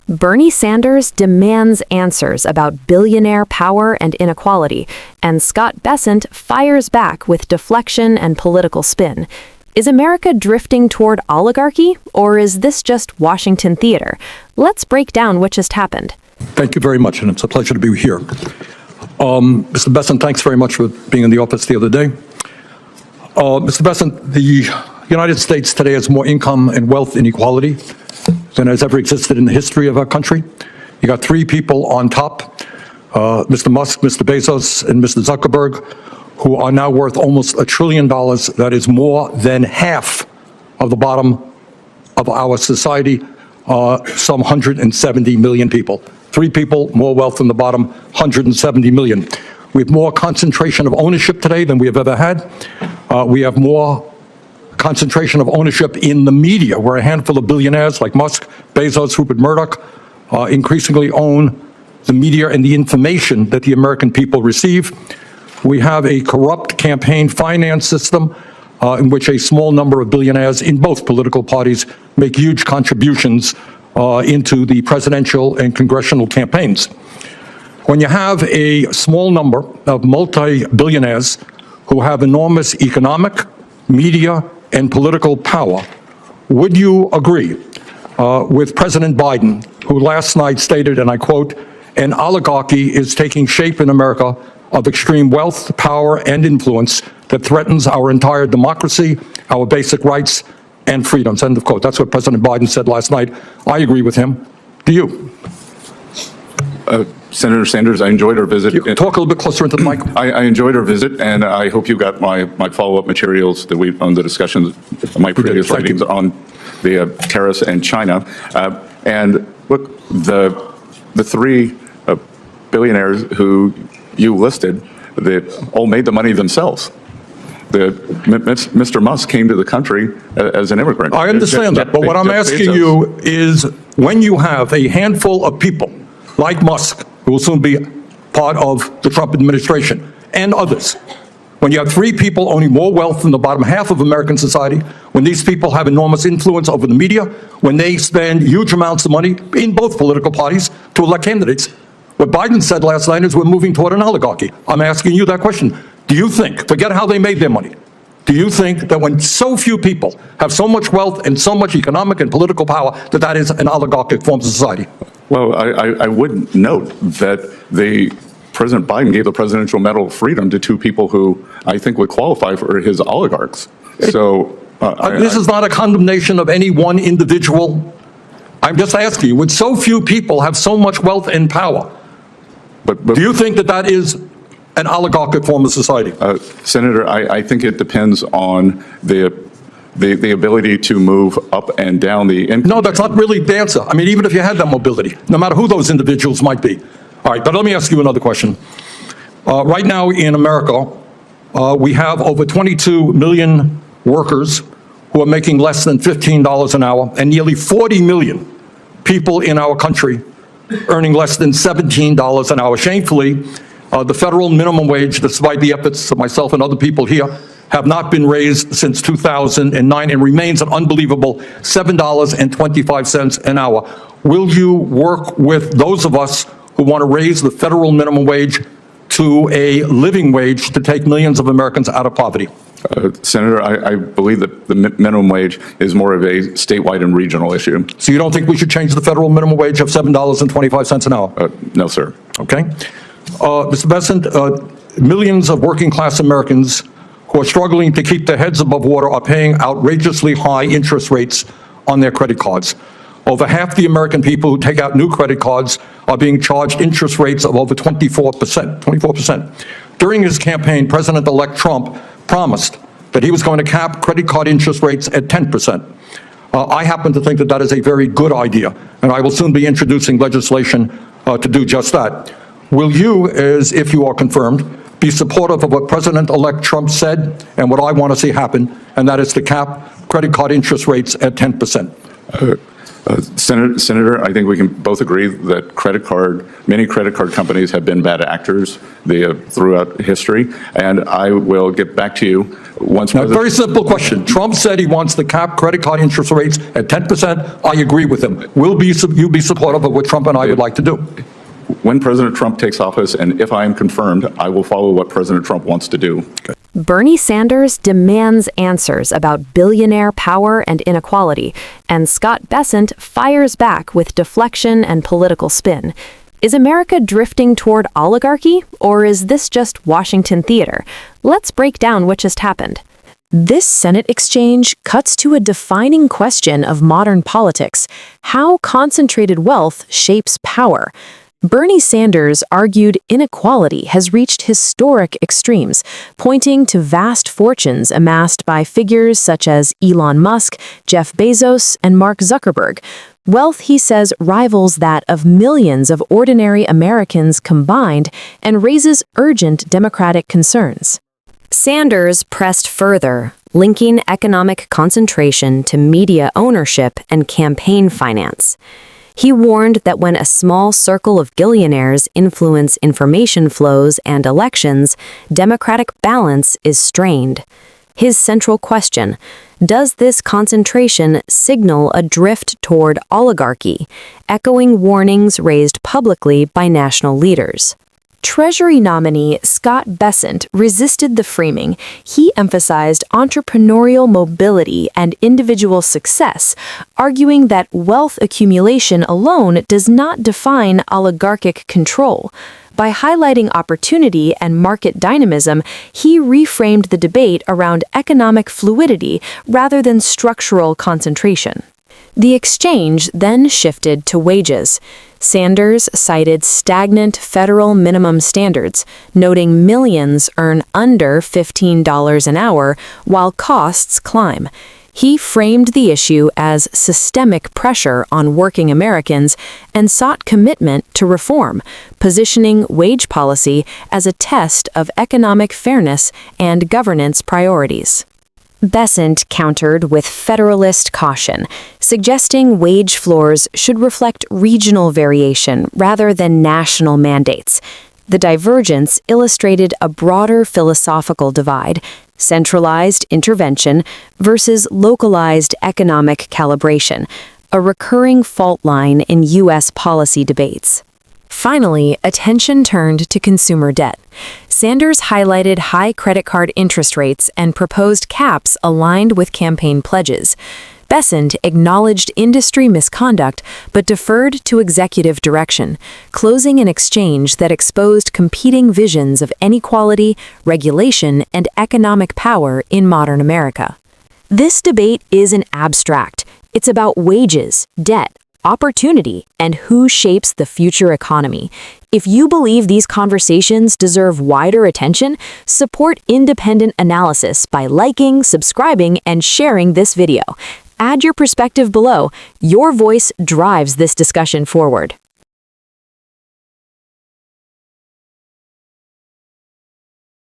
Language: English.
Bernie Sanders demands answers about billionaire power and inequality, and Scott Bessent fires back with deflection and political spin. Is America drifting toward oligarchy, or is this just Washington theater? Let's break down what just happened. Thank you very much, and it's a pleasure to be here. Mr. Bessent, thanks very much for being in the office the other day. Mr. Bessent, the United States today has more income and wealth inequality than has ever existed in the history of our country. You got three people on top, Mr. Musk, Mr. Bezos, and Mr. Zuckerberg, who are now worth almost $1 trillion. That is more than half of the bottom of our society, some 170 million people. Three people, more wealth than the bottom, 170 million. We have more concentration of ownership today than we have ever had. We have more concentration of ownership in the media, where a handful of billionaires like Musk, Bezos, Rupert Murdoch increasingly own the media and the information that the American people receive. We have a corrupt campaign finance system in which a small number of billionaires in both political parties make huge contributions into the presidential and congressional campaigns. When you have a small number of multi-billionaires who have enormous economic, media, and political power, would you agree with President Biden, who last night stated, and I quote, "An oligarchy is taking shape in America of extreme wealth, power, and influence that threatens our entire democracy, our basic rights, and freedoms," end of quote. That's what President Biden said last night. I agree with him. Do you? Senator Sanders, I enjoyed our visit. You talk a little bit closer into the mic. I enjoyed our visit, and I hope you got my follow-up materials that we on the discussions, my previous writings on the tariffs and China. And look, the three billionaires who you listed, they all made the money themselves. Mr. Musk came to the country as an immigrant. I understand that, but what I'm asking you is, when you have a handful of people like Musk, who will soon be part of the Trump administration, and others, when you have three people owning more wealth than the bottom half of American society, when these people have enormous influence over the media, when they spend huge amounts of money in both political parties to elect candidates, what Biden said last night is we're moving toward an oligarchy. I'm asking you that question. Do you think, forget how they made their money, do you think that when so few people have so much wealth and so much economic and political power, that that is an oligarchic form of society? Well, I would note that President Biden gave the Presidential Medal of Freedom to two people who I think would qualify for his oligarchs. So this is not a condemnation of any one individual. I'm just asking you, would so few people have so much wealth and power, do you think that that is an oligarchic form of society? Senator, I think it depends on the ability to move up and down the income. No, that's not really the answer. I mean, even if you had that mobility, no matter who those individuals might be. All right, but let me ask you another question. Right now in America, we have over 22 million workers who are making less than $15 an hour, and nearly 40 million people in our country earning less than $17 an hour. Shamefully, the federal minimum wage, despite the efforts of myself and other people here, have not been raised since 2009 and remains an unbelievable $7.25 an hour. Will you work with those of us who want to raise the federal minimum wage to a living wage to take millions of Americans out of poverty? Senator, I believe that the minimum wage is more of a statewide and regional issue. So you don't think we should change the federal minimum wage of $7.25 an hour? No, sir. Okay. Mr. Bessent, millions of working class Americans who are struggling to keep their heads above water are paying outrageously high interest rates on their credit cards. Over half the American people who take out new credit cards are being charged interest rates of over 24%. During his campaign, President-elect Trump promised that he was going to cap credit card interest rates at 10%. I happen to think that that is a very good idea, and I will soon be introducing legislation to do just that. Will you, as if you are confirmed, be supportive of what President-elect Trump said and what I want to see happen, and that is to cap credit card interest rates at 10%? Senator, I think we can both agree that many credit card companies have been bad actors throughout history, and I will get back to you once. Now, very simple question. Trump said he wants to cap credit card interest rates at 10%. I agree with him. You be supportive of what Trump and I would like to do? When President Trump takes office, and if I am confirmed, I will follow what President Trump wants to do. Okay. Bernie Sanders demands answers about billionaire power and inequality, and Scott Bessent fires back with deflection and political spin. Is America drifting toward oligarchy, or is this just Washington theater? Let's break down what just happened. This Senate exchange cuts to a defining question of modern politics: how concentrated wealth shapes power. Bernie Sanders argued inequality has reached historic extremes, pointing to vast fortunes amassed by figures such as Elon Musk, Jeff Bezos, and Mark Zuckerberg. Wealth, he says, rivals that of millions of ordinary Americans combined and raises urgent democratic concerns. Sanders pressed further, linking economic concentration to media ownership and campaign finance. He warned that when a small circle of billionaires influence information flows and elections, democratic balance is strained. His central question: does this concentration signal a drift toward oligarchy, echoing warnings raised publicly by national leaders? Treasury nominee Scott Bessent resisted the framing. He emphasized entrepreneurial mobility and individual success, arguing that wealth accumulation alone does not define oligarchic control. By highlighting opportunity and market dynamism, he reframed the debate around economic fluidity rather than structural concentration. The exchange then shifted to wages. Sanders cited stagnant federal minimum standards, noting millions earn under $15 an hour while costs climb. He framed the issue as systemic pressure on working Americans and sought commitment to reform, positioning wage policy as a test of economic fairness and governance priorities. Bessent countered with federalist caution, suggesting wage floors should reflect regional variation rather than national mandates. The divergence illustrated a broader philosophical divide: centralized intervention versus localized economic calibration, a recurring fault line in U.S. policy debates. Finally, attention turned to consumer debt. Sanders highlighted high credit card interest rates and proposed caps aligned with campaign pledges. Bessent acknowledged industry misconduct but deferred to executive direction, closing an exchange that exposed competing visions of inequality, regulation, and economic power in modern America. This debate isn't abstract. It's about wages, debt, opportunity, and who shapes the future economy. If you believe these conversations deserve wider attention, support independent analysis by liking, subscribing, and sharing this video. Add your perspective below. Your voice drives this discussion forward.